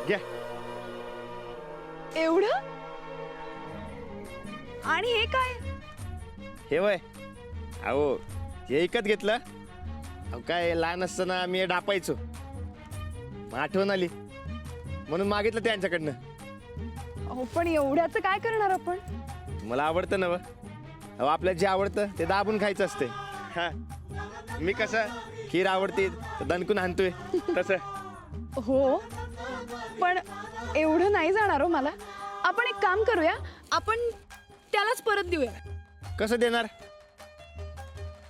घ्या. एवढं? आणि हे काय? हे वय अहो हे विकत घेतलं. अहो काय लहान असताना मी डापायचो, मग आठवण आली म्हणून मागितलं त्यांच्याकडनं. अहो पण एवढ्याचं काय करणार आपण? मला आवडतं ना व. अहो आपल्याला जे आवडतं ते दाबून खायचं असते. हा मी कसं खीर आवडते तर दणकून आणतोय तसं. हो पण एवढं नाही जाणार हो मला. आपण एक काम करूया, आपण त्यालाच परत देऊया. कसं देणार?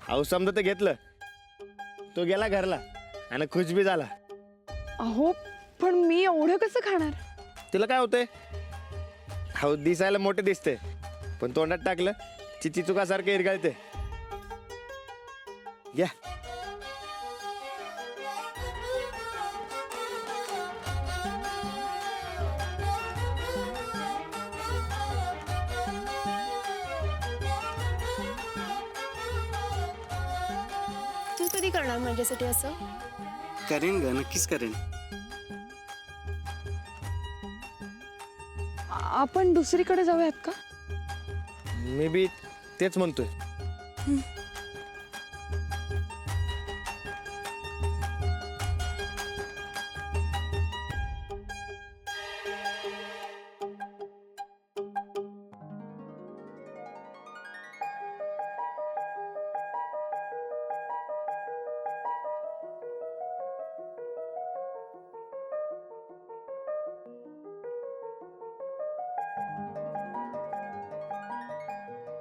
अहो समजा ते घेतलं, तो गेला घरला आणि खुश बी झाला. अहो पण मी एवढं कसं खाणार? तिला काय होतंय? अहो दिसायला मोठे दिसते पण तोंडात टाकलं चिची चुकासारखं इरगाळते. घ्या. तू कधी करणार माझ्यासाठी असं? करेन ग, नक्कीच करेन. आपण दुसरीकडे जाऊयात का? मी बी तेच म्हणतोय.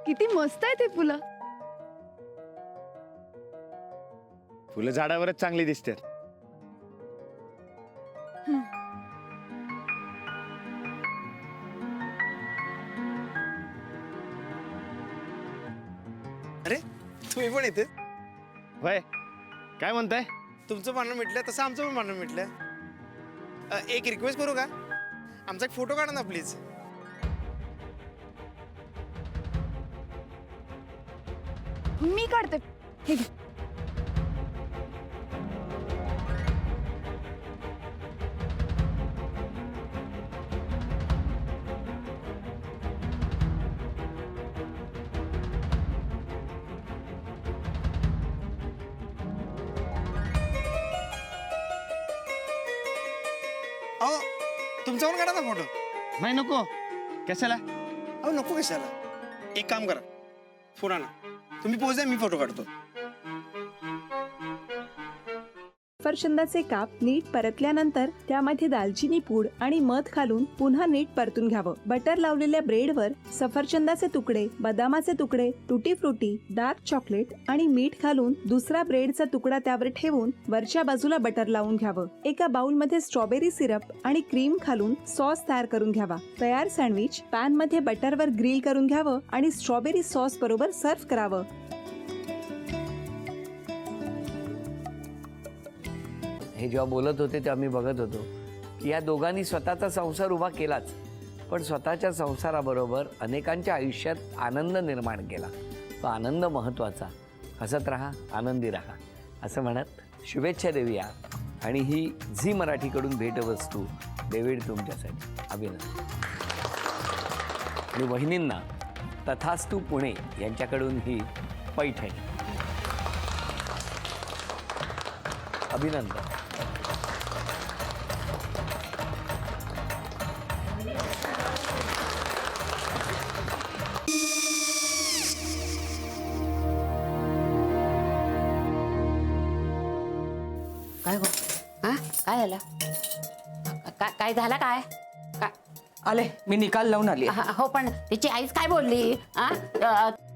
किती मस्त आहे ते फुलं. फुलं झाडावरच चांगली दिसतात. अरे तुम्ही पण येते? होय काय म्हणताय? तुमचं म्हणणं मिटलं तसं आमचं पण म्हणणं मिटलं. एक रिक्वेस्ट करू का? आमचा एक फोटो काढा ना प्लीज. मी काढते. हे घे. अहो तुमचा पण काढा ना फोटो. नाही नको. कशाला? अहो नको कशाला. एक काम करा, फोन आणा, तुम्ही पोच द्या, मी फोटो काढतो. सफरचंदाचे काप नीट परतल्यानंतर त्यामध्ये दालचिनी पूड आणि मध घालून पुन्हा नीट परतून घ्यावं. बटर लावलेल्या ब्रेडवर सफरचंदाचे तुकडे, बदामाचे तुकडे, टुटी फ्रुटी, डार्क चॉकलेट आणि मीठ घालून दुसरा ब्रेडचा तुकडा त्यावर ठेवून वरच्या बाजूला बटर लावून घ्यावं. एका बाउलमध्ये स्ट्रॉबेरी सिरप आणि क्रीम घालून सॉस तयार करून घ्यावा. तयार सँडविच पॅन मध्ये बटरवर ग्रिल करून घ्यावं आणि स्ट्रॉबेरी सॉस बरोबर सर्व्ह करावं. हे जेव्हा बोलत होते तेव्हा मी बघत होतो की या दोघांनी स्वतःचा संसार उभा केलाच, पण स्वतःच्या संसाराबरोबर अनेकांच्या आयुष्यात आनंद निर्माण केला. तो आनंद महत्त्वाचा. हसत राहा, आनंदी राहा असं म्हणत शुभेच्छा देऊया. आणि ही झी मराठीकडून भेटवस्तू डेव्हिड तुमच्यासाठी. अभिनंदन. आणि वहिनींना तथास्तू पुणे यांच्याकडून ही पैठणी. अभिनंदन. काय गो? हा काय झालं? काय झालं? काय काय आले, मी निकाल लावून आली. हो पण तिची आईच काय बोलली?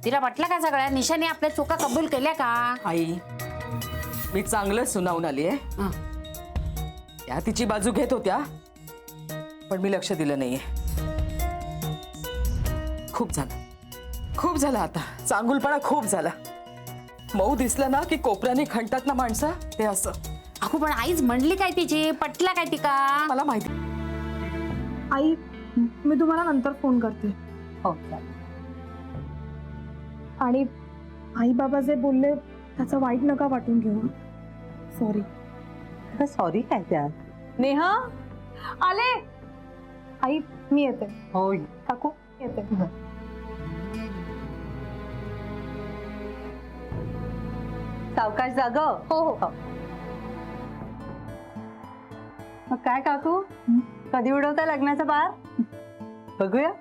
तिला वाटलं का सगळ्या निशाने आपल्या चुका कबूल केल्या का? आई, मी चांगलं सुनावून आली आहे. त्या तिची बाजू घेत होत्या पण मी लक्ष दिलं नाहीये. खूप झालं आता. चांगुलपणा खूप झाला. मऊ दिसलं ना की कोपऱ्याने खणतात ना माणसं, ते असं. अगो पण आईच म्हणली काय तिची? पटला काय ती का? मला माहिती. आई मी तुम्हाला नंतर फोन करते. हो आणि आई बाबा जे बोलले त्याचं वाईट नका वाटून घेऊ. सॉरी. सॉरी काय त्या? नेहा आले. आई मी येते. हो काकू येते. सावकाश जाग. हो हो. मग काय काकू, कधी उडवता लग्नाचा बार? बघूया.